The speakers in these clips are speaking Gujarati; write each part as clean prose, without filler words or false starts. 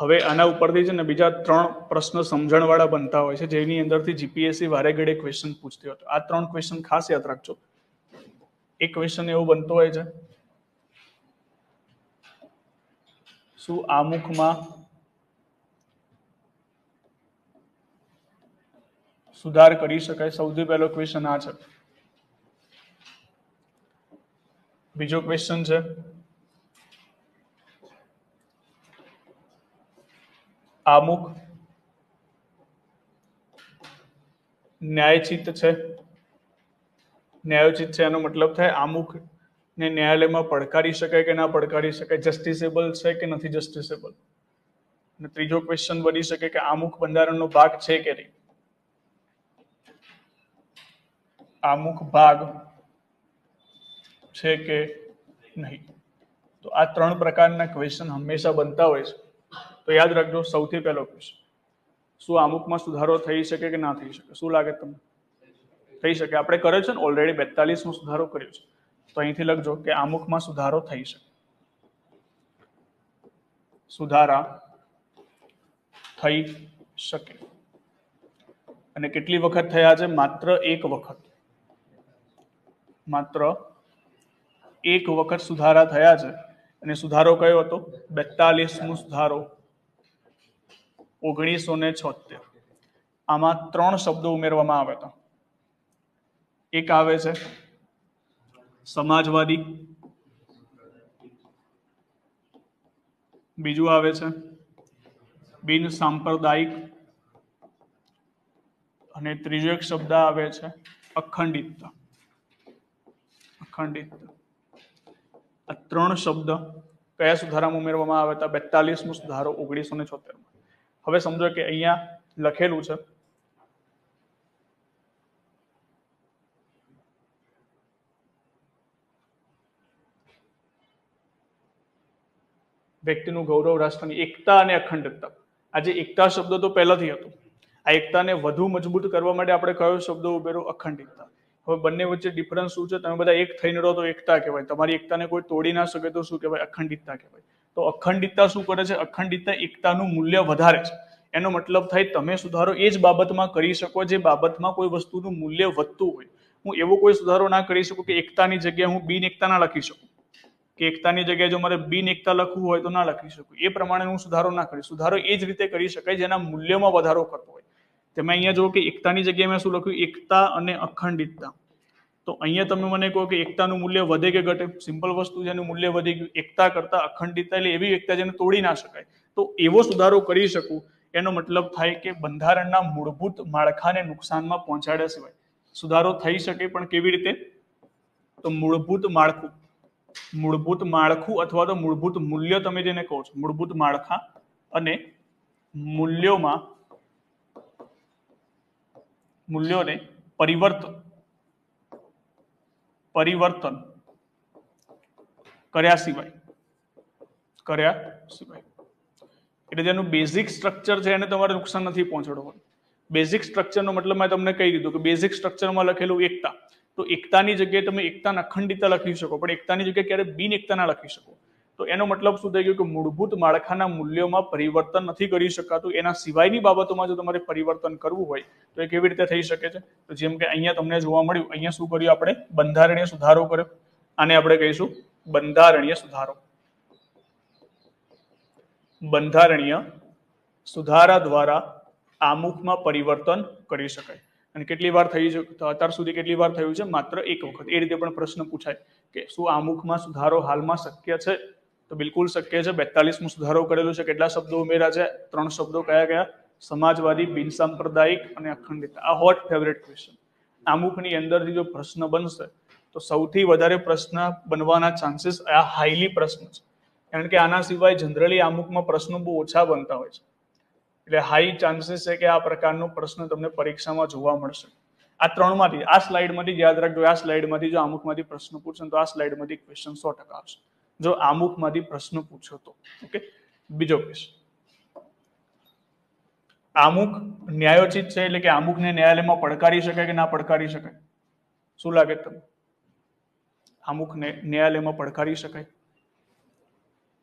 હવે આના ઉપરથી છે ને બીજા 3 પ્રશ્ન સમજણવાળા બનતા હોય છે જેની અંદરથી જીપીએસસી વારે ઘડે ક્વેશ્ચન પૂછતી હોય. આ 3 ક્વેશ્ચન ખાસ યાદ રાખજો. એક ક્વેશ્ચન એવો બનતો હોય છે, શું આમુખમાં સુધાર કરી શકાય? સૌથી પહેલો ક્વેશ્ચન આ છે. બીજો ક્વેશ્ચન છે, આમુખ ન્યાયચિત છે. ન્યાયોચિત છે એનો મતલબ થાય આમુખ ને ન્યાયાલયમાં પડકારી શકાય કે ના પડકારી શકાય, જસ્ટિસેબલ છે કે નથી જસ્ટિસેબલ. અને ત્રીજો ક્વેશ્ચન બની શકે કે આમુખ બંધારણનો ભાગ છે કે નહીં. આમુખ ભાગ છે કે નહીં. તો આ 3 પ્રકારના ક્વેશ્ચન હંમેશા બનતા હોય છે. તો યાદ રાખજો, સૌથી પહેલો ક્વેશ્ચન, શું આમુખમાં સુધારો થઈ શકે કે ના થઈ શકે? શું લાગે તમને? થઈ શકે. આપણે કર્યો છે ને ઓલરેડી 42મો સુધારો કર્યો છે. તો અહીંથી લખજો કે આમુખમાં સુધારો થઈ શકે. સુધારા થઈ શકે. અને કેટલી વખત થયા છે? માત્ર એક વખત. માત્ર એક વખત સુધારા થયા છે. અને સુધારો કયો હતો? 42મો સુધારો 1976. આમાં 3 શબ્દો ઉમેરવામાં આવ્યા હતા. એક આવે છે સમાજવાદી, બીજું આવે છે બિન સાંપ્રદાયિક, અને ત્રીજો એક શબ્દ આવે છે અખંડિતતા. અખંડિતતા. આ 3 શબ્દ કયા સુધારામાં ઉમેરવામાં આવ્યા હતા? 42મો સુધારો 1976. હવે સમજો કે અહીંયા લખેલું છે વ્યક્તિનું ગૌરવ, રાષ્ટ્રની એકતા અને અખંડિતતા. આજે એકતા શબ્દ તો પહેલાથી હતો. આ એકતાને વધુ મજબૂત કરવા માટે આપણે કયો શબ્દ ઉમેર્યો? અખંડિતતા. હવે બંને વચ્ચે ડિફરન્સ શું છે? તમે બધા એક થઈને રહો તો એકતા કહેવાય. તમારી એકતાને કોઈ તોડી ના શકે તો શું કહેવાય? અખંડિતતા કહેવાય. તો અખંડિતતા શું કરે છે? અખંડિતતા એકતાનું મૂલ્ય વધારે છે. એનો મતલબ થાય તમે સુધારો એ જ બાબતમાં કરી શકો જે બાબતમાં કોઈ વસ્તુનું મૂલ્ય વધતું હોય. હું એવો કોઈ સુધારો ના કરી શકું કે એકતાની જગ્યાએ હું બિન એકતા ના લખી શકું, કે એકતાની જગ્યાએ જો મારે બિન એકતા લખવું હોય તો ના લખી શકું. એ પ્રમાણે હું સુધારો ના કરી. સુધારો એ જ રીતે કરી શકાય જેના મૂલ્યમાં વધારો કરતો હોય. તમે અહીંયા જુઓ કે એકતાની જગ્યાએ મેં શું લખ્યું? એકતા અને અખંડિતતા. તો અહીંયા તમે મને કહો કે એકતાનું મૂલ્ય વધે કે ઘટે? સિમ્પલ વસ્તુ જેનું મૂલ્ય વધી ગયું. એકતા કરતા અખંડિતતા એટલે એવી એકતા જેને તોડી ના શકાય. તો એવો સુધારો કરી શકું એનો મતલબ થાય કે બંધારણના મૂળભૂત માળખાને નુકસાનમાં પહોંચાડ્યા સિવાય સુધારો થઈ શકે. પણ કેવી રીતે? તો મૂળભૂત માળખું અથવા તો મૂળભૂત મૂલ્ય તમે જેને કહો છો, મૂળભૂત માળખા અને મૂલ્યોને પરિવર્તન કર્યા સિવાય એટલે જેનું બેઝિક સ્ટ્રક્ચર છે એને તમારે નુકસાન નથી પહોંચાડવાનું. બેઝિક સ્ટ્રક્ચરનો મતલબ મેં તમને કહી દીધું કે બેઝિક સ્ટ્રક્ચરમાં લખેલું એકતા. તો એકતાની જગ્યાએ તમે એકતા અખંડિતતા લખી શકો, પણ એકતાની જગ્યાએ ક્યારે બિન એકતા ના લખી શકો. તો એનો મતલબ શું થઈ ગયું કે મૂળભૂત માળખાના મૂલ્યોમાં પરિવર્તન નથી કરી શકાતું. એના સિવાયની બાબતોમાં જો તમારે પરિવર્તન કરવું હોય તો એ કેવી રીતે થઈ શકે છે? તો જેમ કે અહીંયા તમને જોવા મળ્યું, અહીંયા શું કર્યું આપણે? બંધારણીય સુધારો કર્યો. આને આપણે કહીશું બંધારણીય સુધારો. બંધારણીય સુધારા દ્વારા આમુખમાં પરિવર્તન કરી શકાય. અને કેટલી વાર થઈ છે? અત્યાર સુધી કેટલી વાર થયું છે? માત્ર એક વખત. એ રીતે પણ પ્રશ્ન પૂછાય કે શું આમુખમાં સુધારો હાલમાં શક્ય છે? તો બિલકુલ શક્ય છે. 42મો સુધારો કરેલો છે. કેટલા શબ્દો ઉમેર્યા છે? 3 શબ્દો. કયા? સમાજવાદી, બિન સાંપ્રદાયિક અને અખંડિત. આ હોટ ફેવરેટ ક્વેશ્ચન. આમુખની અંદરથી જો પ્રશ્ન બનશે તો સૌથી વધારે પ્રશ્ન બનવાના ચાન્સીસ આ હાઈલી પ્રશ્ન છે. કારણ કે આના સિવાય જનરલી આમુખમાં પ્રશ્નો બહુ ઓછા બનતા હોય છે. એટલે હાઈ ચાન્સીસ છે કે આ પ્રકારનો પ્રશ્ન તમને પરીક્ષામાં જોવા મળશે. આ 3માંથી, આ સ્લાઇડમાંથી યાદ રાખજો. આ સ્લાઇડમાંથી જો આમુખમાંથી પ્રશ્ન પૂછે તો આ સ્લાઇડમાંથી ક્વેશ્ચન 100% આવશે. જો આમુખમાંથી પ્રશ્ન પૂછ્યો તો. ઓકે. બીજો ક્વેશ્ચન, આમુખ ન્યાયોચિત છે એટલે કે આમુખને ન્યાયાલયમાં પડકારી શકાય કે ના પડકારી શકાય? શું લાગે તમને? આમુખને ન્યાયાલયમાં પડકારી શકાય?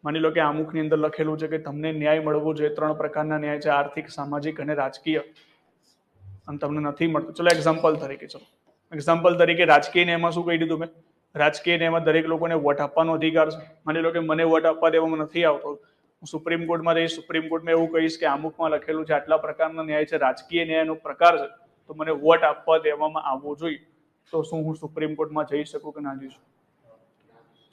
માની લો કે આમુખની અંદર લખેલું છે કે તમને ન્યાય મળવો જોઈએ, 3 પ્રકારના ન્યાય છે, આર્થિક, સામાજિક અને રાજકીય, અને તમને નથી મળતું. ચલો એક્ઝામ્પલ તરીકે રાજકીય ન્યાયમાં શું કહી દીધું મેં? રાજકીય ન્યાયમાં દરેક લોકોને વોટ આપવાનો અધિકાર છે. માની લો કે મને વોટ આપવા દેવામાં નથી આવતો, હું સુપ્રીમ કોર્ટમાં જઈશ, સુપ્રીમ કોર્ટમાં એવું કહીશ કે આમુખમાં લખેલું છે આટલા પ્રકારના ન્યાય છે, રાજકીય ન્યાયનો પ્રકાર છે, તો મને વોટ આપવા દેવામાં આવવો જોઈએ. તો શું હું સુપ્રીમ કોર્ટમાં જઈ શકું કે ના જઈ શકું?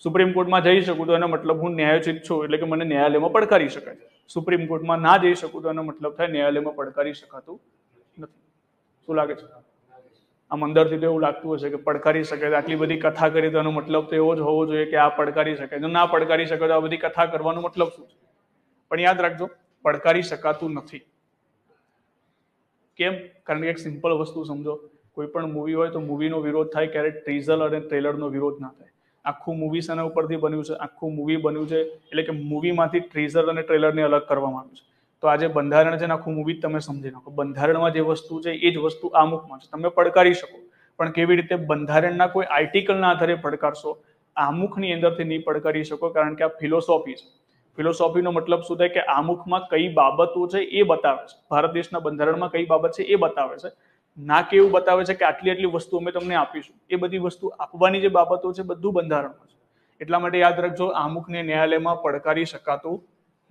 સુપ્રીમ કોર્ટમાં જઈ શકું તો એનો મતલબ હું ન્યાયોચિત છું, એટલે કે મને ન્યાયાલયમાં પડકારી શકાય. સુપ્રીમ કોર્ટમાં ના જઈ શકું તો એનો મતલબ થાય ન્યાયાલયમાં પડકારી શકાતું નથી. શું લાગે છે? આમ અંદરથી તો એવું લાગતું હશે કે પડકારી શકે, આટલી બધી કથા કરી તો એનો મતલબ તો એવો જ હોવો જોઈએ કે આ પડકારી શકે. જો ના પડકારી શકે તો આ બધી કથા કરવાનો મતલબ શું છે? પણ યાદ રાખજો, પડકારી શકાતું નથી. કેમ? કારણ કે એક સિમ્પલ વસ્તુ સમજો, કોઈ પણ મૂવી હોય તો મૂવીનો વિરોધ થાય ક્યારે? ટીઝર અને ટ્રેલરનો વિરોધ ના થાય. આખું મૂવી શેના ઉપરથી બન્યું છે? આખું મૂવી બન્યું છે એટલે કે મૂવીમાંથી ટ્રીઝર અને ટ્રેલરને અલગ કરવામાં આવ્યું છે. તો આ જે બંધારણ છે ને, આખું મૂવી તમે સમજી નાખો. બંધારણમાં જે વસ્તુ છે એ જ વસ્તુ આમુખમાં છે. તમે પડકારી શકો, પણ કેવી રીતે? બંધારણના કોઈ આર્ટિકલના આધારે પડકારશો, આમુખની અંદરથી નહીં પડકારી શકો, કારણ કે આ ફિલોસોફી છે. ફિલોસોફીનો મતલબ શું થાય? કે આમુખમાં કઈ બાબતો છે એ બતાવે છે. ભારત દેશના બંધારણમાં કઈ બાબત છે એ બતાવે છે, ના કે એવું બતાવે છે કે આટલી આટલી વસ્તુ અમે તમને આપીશું. એ બધી વસ્તુ આપવાની જે બાબતો છે બધું બંધારણમાં છે. એટલા માટે યાદ રાખજો, આમુખને ન્યાયાલયમાં પડકારી શકાતું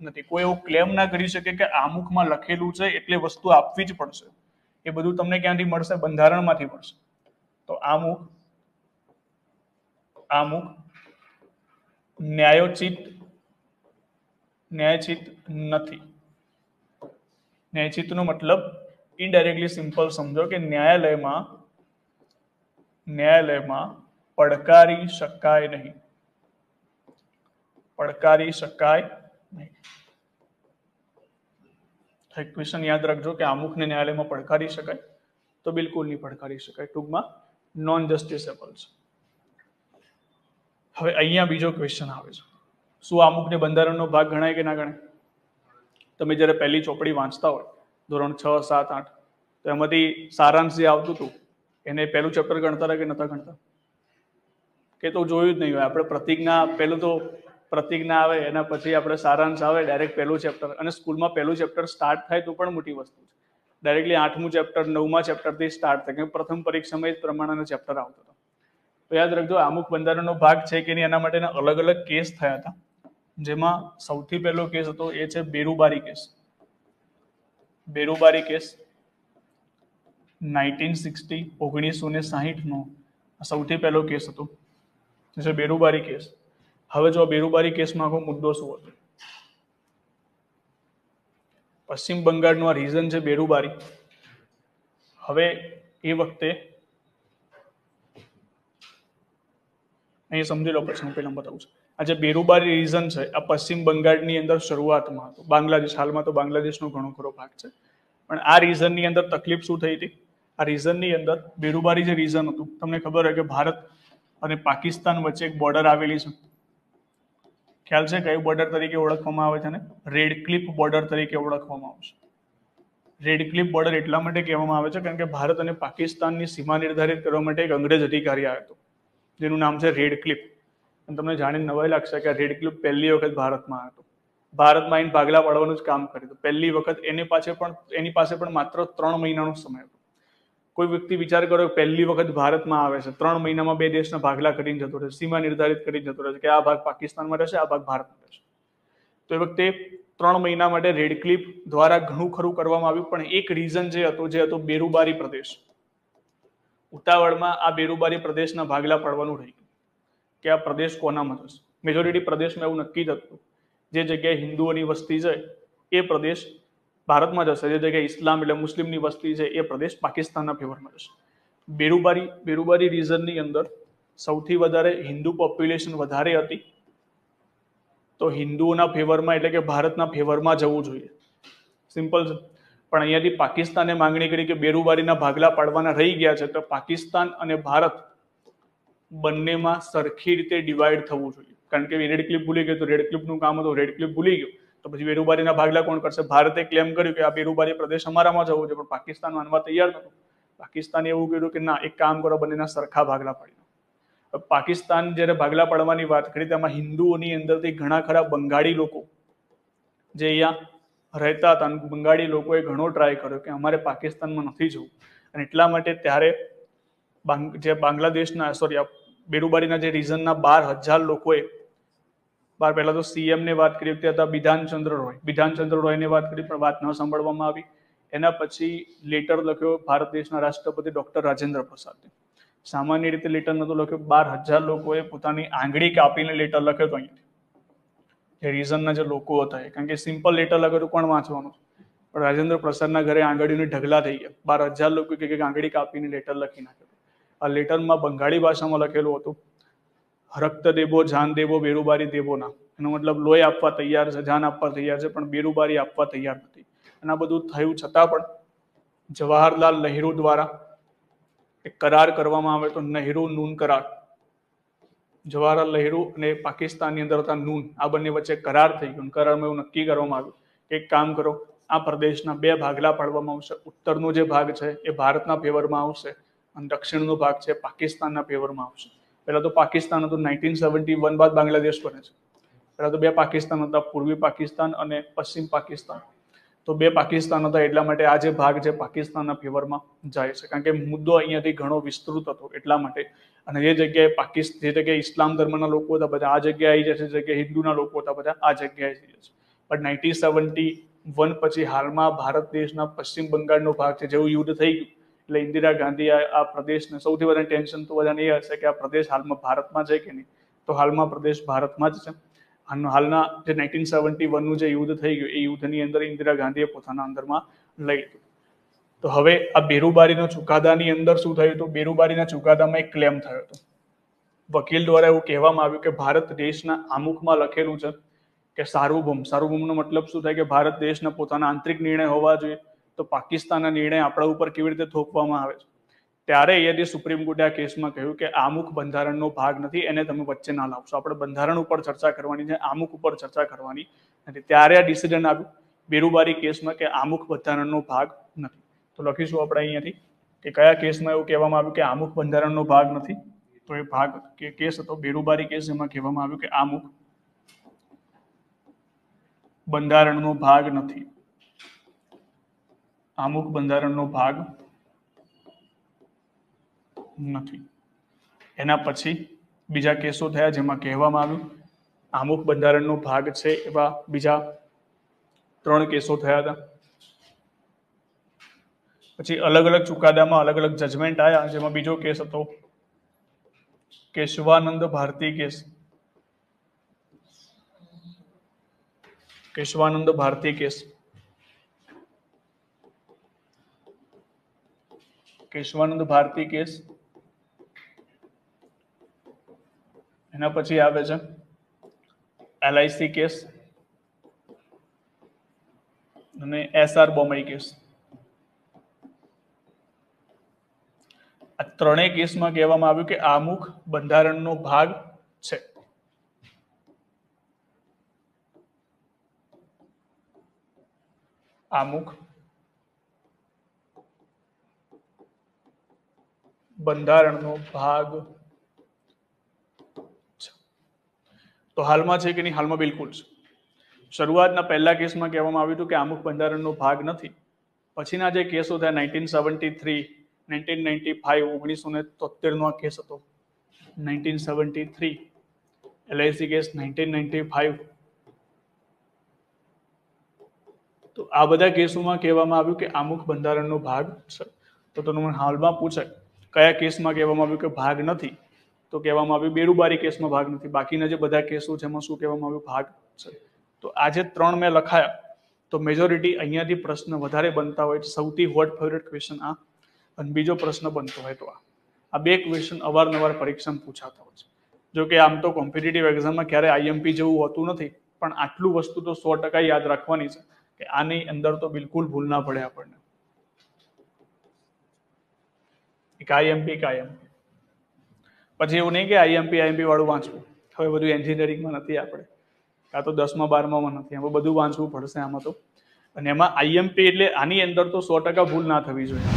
નથી. કોઈ એવું ક્લેમ ના કરી શકે કે આમુખમાં લખેલું છે એટલે વસ્તુ આપવી જ પડશે. એ બધું તમને ક્યાંથી મળશે? બંધારણમાંથી મળશે. તો આમુખ ન્યાયોચિત નથી. ન્યાયચિતનો મતલબ ઇનડાયરેક્ટલી સિમ્પલ સમજો કે ન્યાયાલયમાં પડકારી શકાય નહીં. પડકારી શકાય નહીં. ક્વેશ્ચન યાદ રાખજો કે આમુખને ન્યાયાલયમાં પડકારી શકાય તો બિલકુલ નહીં પડકારી શકાય. ટૂંકમાં નોન જસ્ટિસેબલ છે. હવે અહીંયા બીજો ક્વેશ્ચન આવે છે, શું આમુખને બંધારણનો ભાગ ગણાય કે ના ગણાય? તમે જ્યારે પહેલી ચોપડી વાંચતા હોય ધોરણ 6, 7, 8, તો એમાંથી સારાંશ જે આવતું હતું એને પહેલું ચેપ્ટર ગણતા હતા કે નતા ગણતા? કે તો જોયું જ નહીં હોય. આપણે પ્રતિજ્ઞા, પહેલું તો પ્રતિજ્ઞા આવે, એના પછી આપણે સારાંશ આવે, ડાયરેક્ટ પહેલું ચેપ્ટર. અને સ્કૂલમાં પહેલું ચેપ્ટર સ્ટાર્ટ થાય તો પણ મોટી વસ્તુ છે. ડાયરેક્ટલી 8મું ચેપ્ટર 9મા ચેપ્ટરથી સ્ટાર્ટ થાય, કે પ્રથમ પરીક્ષામાં જ પ્રમાણેનો ચેપ્ટર આવતો હતો. તો યાદ રાખજો, આમુખ બંધારણનો ભાગ છે કે નહીં એના માટેના અલગ અલગ કેસ થયા હતા. જેમાં સૌથી પહેલો કેસ હતો એ છે બેરુબારી કેસ. બેરુબારી કેસ 1960 નો સૌથી પહેલો કેસ હતો, જે બેરુબારી કેસ. હવે જો બેરુબારી કેસમાં આખો મુદ્દો શું હતો? પશ્ચિમ બંગાળનું આ રીઝન છે બેરુબારી. હવે એ વખતે અહીં સમજી લો, પછી હું પહેલા બતાવું છું. આ જે બેરુબારી રીઝન છે આ પશ્ચિમ બંગાળની અંદર શરૂઆતમાં હતું. બાંગ્લાદેશ, હાલમાં તો બાંગ્લાદેશનો ઘણો ખરો ભાગ છે, પણ આ રીઝનની અંદર તકલીફ શું થઈ હતી? આ રીઝનની અંદર બેરુબારી જે રીઝન હતું, તમને ખબર હોય કે ભારત અને પાકિસ્તાન વચ્ચે એક બોર્ડર આવેલી છે. ખ્યાલ છે કઈ બોર્ડર તરીકે ઓળખવામાં આવે છે? ને રેડ ક્લિફ બોર્ડર તરીકે ઓળખવામાં આવે છે. રેડ ક્લિફ બોર્ડર એટલા માટે કહેવામાં આવે છે કારણ કે ભારત અને પાકિસ્તાનની સીમા નિર્ધારિત કરવા માટે એક અંગ્રેજ અધિકારી આવ્યો હતો, જેનું નામ છે રેડ ક્લિફ. અને તમને જાણીને નવાઈ લાગશે કે રેડ ક્લિફ પહેલી વખત ભારતમાં આવ્યો હતો. ભારતમાં આવીને ભાગલા પાડવાનું જ કામ કર્યું હતું પહેલી વખત. એની પાસે પણ માત્ર 3 મહિનાનો સમય હતો. કોઈ વ્યક્તિ વિચાર કરો, પહેલી વખત ભારતમાં આવે છે, 3 મહિનામાં 2 દેશના ભાગલા કરીને જતો રહે, સીમા નિર્ધારિત કરીને જતો રહે કે આ ભાગ પાકિસ્તાનમાં રહેશે, આ ભાગ ભારતમાં રહેશે. તો એ વખતે 3 મહિના માટે રેડ ક્લિફ દ્વારા ઘણું ખરું કરવામાં આવ્યું, પણ એક રીઝન જે હતો બેરુબારી પ્રદેશ. ઉતાવળમાં આ બેરુબારી પ્રદેશના ભાગલા પાડવાનું રહી ગયું કે આ પ્રદેશ કોનામાં જશે. મેજોરિટી પ્રદેશમાં એવું નક્કી થતું જે જગ્યાએ હિન્દુઓની વસ્તી છે એ પ્રદેશ ભારતમાં જશે, જે જગ્યાએ ઇસ્લામ એટલે મુસ્લિમની વસ્તી છે એ પ્રદેશ પાકિસ્તાનના ફેવરમાં જશે. બેરુબારી રીઝનની અંદર સૌથી વધારે હિન્દુ પોપ્યુલેશન વધારે હતી, તો હિન્દુઓના ફેવરમાં એટલે કે ભારતના ફેવરમાં જવું જોઈએ. સિમ્પલ છે. પણ અહીંયાથી પાકિસ્તાને માંગણી કરી કે બેરુબારીના ભાગલા પાડવાના રહી ગયા છે, તો પાકિસ્તાન અને ભારત બંનેમાં સરખી રીતે ડિવાઈડ થવું જોઈએ. કારણ કે રેડ ક્લિફ ભૂલી ગયો, તો રેડ ક્લિફનું કામ હતું, રેડ ક્લિફ ભૂલી ગયો તો પછી બેરુબારીના ભાગલા કોણ કરશે? ભારતે ક્લેમ કર્યું કે આ બેરુબારી પ્રદેશ અમારામાં જવું છે, પણ પાકિસ્તાન માનવા તૈયાર નહોતું. પાકિસ્તાને એવું કર્યું કે ના, એક કામ કરો, બંનેના સરખા ભાગલા પાડી દો. પાકિસ્તાન જ્યારે ભાગલા પાડવાની વાત કરી તેમાં હિન્દુઓની અંદરથી ઘણા ખરા બંગાળી લોકો જે અહીંયા રહેતા હતા, બંગાળી લોકોએ ઘણો ટ્રાય કર્યો કે અમારે પાકિસ્તાનમાં નથી જવું, અને એટલા માટે ત્યારે જે બાંગ્લાદેશના બેરુબારીના જે રીઝનના 12,000 લોકોએ પહેલા તો સીએમ ને વાત કરી વખતે હતા બિધાનચંદ્ર રોયને વાત કરી, પણ વાત ન સાંભળવામાં આવી. એના પછી લેટર લખ્યો ભારત દેશના રાષ્ટ્રપતિ ડોક્ટર રાજેન્દ્ર પ્રસાદને. સામાન્ય રીતે લેટર નતો લખ્યો, 12,000 લોકોએ પોતાની આંગળી કાપીને લેટર લખ્યો હતો અહીંયાથી, જે રીઝનના જે લોકો હતા, કારણ કે સિમ્પલ લેટર લખ્યો તો કોણ વાંચવાનું, પણ રાજેન્દ્ર પ્રસાદના ઘરે આંગળીઓની ઢગલા થઈ ગયા. 12,000 લોકો કે આંગળી કાપીને લેટર લખી નાખ્યો. આ લેટરમાં બંગાળી ભાષામાં લખેલું હતું, રક્ત દેવો જાન દેવો બેરુબારી દેવો ના. એનો મતલબ લોહી આપવા તૈયાર છે, જાન આપવા તૈયાર છે, પણ બેરુબારી આપવા તૈયાર નથી. અને આ બધું થયું છતાં પણ જવાહરલાલ નહેરુ દ્વારા એક કરાર કરવામાં આવે તો નહેરુ નૂન કરાર. જવાહરલાલ નહેરુ અને પાકિસ્તાનની અંદર હતા નૂન, આ બંને વચ્ચે કરાર થઈ ગયો. કરારમાં એવું નક્કી કરવામાં આવ્યું કે એક કામ કરો, આ પ્રદેશના 2 ભાગલા પાડવામાં આવશે. ઉત્તરનો જે ભાગ છે એ ભારતના ફેવરમાં આવશે અને દક્ષિણનો ભાગ છે પાકિસ્તાનના ફેવરમાં આવશે. પહેલા તો પાકિસ્તાન હતું, 1971 બાદ બાંગ્લાદેશ બને છે. પહેલા તો 2 પાકિસ્તાન હતા, પૂર્વી પાકિસ્તાન અને પશ્ચિમ પાકિસ્તાન. તો 2 પાકિસ્તાન હતા, એટલા માટે આ જે ભાગ છે પાકિસ્તાનના ફેવરમાં જાય છે, કારણ કે મુદ્દો અહીંયાથી ઘણો વિસ્તૃત હતો એટલા માટે. અને જે જગ્યાએ ઇસ્લામ ધર્મના લોકો હતા બધા આ જગ્યાએ આવી જશે, જે જગ્યાએ હિન્દુના લોકો હતા બધા આ જગ્યાએ આવી જશે. પણ 1971 પછી હાલમાં ભારત દેશના પશ્ચિમ બંગાળનો ભાગ છે, જેવું યુદ્ધ થઈ ગયું એટલે ઇન્દિરા ગાંધી આ પ્રદેશને, સૌથી વધારે ટેન્શન તો બધાને એ હશે કે આ પ્રદેશ હાલમાં ભારતમાં છે કે નહીં, તો હાલમાં પ્રદેશ ભારતમાં જ છે. હાલના જે 1971નું જે યુદ્ધ થઈ ગયું એ યુદ્ધની અંદર ઇન્દિરા ગાંધીએ પોતાના અંદરમાં લઈ લીધું. તો હવે આ બેરુબારીનો ચુકાદાની અંદર શું થયું હતું, બેરુબારીના ચુકાદામાં એક ક્લેમ થયો હતો. વકીલ દ્વારા એવું કહેવામાં આવ્યું કે ભારત દેશના આમુખમાં લખેલું છે કે સાર્વભૌમનો મતલબ શું થાય કે ભારત દેશના પોતાના આંતરિક નિર્ણય હોવા જોઈએ, તો પાકિસ્તાનના નિર્ણય આપણા ઉપર કેવી રીતે થોપવામાં આવે છે. ત્યારે અહીંયાથી સુપ્રીમ કોર્ટે આ કેસમાં કહ્યું કે આમુખ બંધારણનો ભાગ નથી, એને તમે વચ્ચે ના લાવશો. આપણે બંધારણ ઉપર ચર્ચા કરવાની છે, આમુખ ઉપર ચર્ચા કરવાની નથી. ત્યારે આ ડિસિઝન આવ્યું બેરુબારી કેસમાં કે આમુખ બંધારણનો ભાગ નથી. તો લખીશું આપણે અહીંયાથી કે કયા કેસમાં એવું કહેવામાં આવ્યું કે આમુખ બંધારણનો ભાગ નથી. તો એ ભાગ કે કેસ હતો બેરુબારી કેસ, એમાં કહેવામાં આવ્યું કે આમુખ બંધારણનો ભાગ નથી. આમુખ બંધારણનો ભાગ નથી. એના પછી બીજા કેસો થયા જેમાં કહેવામાં આવ્યું આમુખ બંધારણનો ભાગ છે. એવા બીજા 3 કેસો થયા હતા. પછી અલગ અલગ ચુકાદામાં અલગ અલગ જજમેન્ટ આવ્યા, જેમાં બીજો કેસ હતો Keshavananda Bharati case. Keshavananda Bharati case. Keshavananda Bharati case. એના પછી આવે છે LIC કેસ અને SR બોમ્બે કેસ. આ 3 કેસમાં કહેવામાં આવ્યું કે આમુખ બંધારણનો ભાગ છે. આમુખ બંધારણનો ભાગ છે. તો હાલમાં છે કે નહીં? હાલમાં બિલકુલ છે. શરૂઆતના પહેલા કેસમાં કહેવામાં આવ્યું હતું કે આમુખ બંધારણનો ભાગ નથી. પછીના જે કેસો થયા 1973, 1995, 1973નો આ કેસ હતો 1973, LIC કેસ 1995. તો આ બધા કેસોમાં કહેવામાં આવ્યું કે આમુખ બંધારણનો ભાગ છે. તો તમને હાલમાં પૂછે કયા કેસમાં કહેવામાં આવ્યું કે ભાગ નથી, તો કહેવામાં આવ્યું બેરુબારી કેસમાં ભાગ નથી. બાકીના જે બધા કેસો છે એમાં શું કહેવામાં આવ્યું? ભાગ છે. તો આ જે 3 મેં લખાયા, તો મેજોરિટી અહીંયાથી પ્રશ્ન વધારે બનતા હોય. સૌથી હોટ ફેવરેટ ક્વેશ્ચન આ, અને બીજો પ્રશ્ન બનતો હોય તો આ 2 ક્વેશ્ચન અવારનવાર પરીક્ષામાં પૂછાતા હોય છે. જો કે આમ તો કોમ્પિટિટિવ એક્ઝામમાં ક્યારે IMP જેવું હોતું નથી, પણ આટલું વસ્તુ તો 100% યાદ રાખવાની છે કે આની અંદર તો બિલકુલ ભૂલ ના પડે આપણને. IMP પછી એવું નહીં કે IMP વાળું વાંચવું. હવે બધું એન્જિનિયરિંગમાં નથી, આપણે કાં તો 10માં 12માં નથી, હવે બધું વાંચવું પડશે આમાં તો. અને એમાં IMP એટલે આની અંદર તો 100% ભૂલ ના થવી જોઈએ.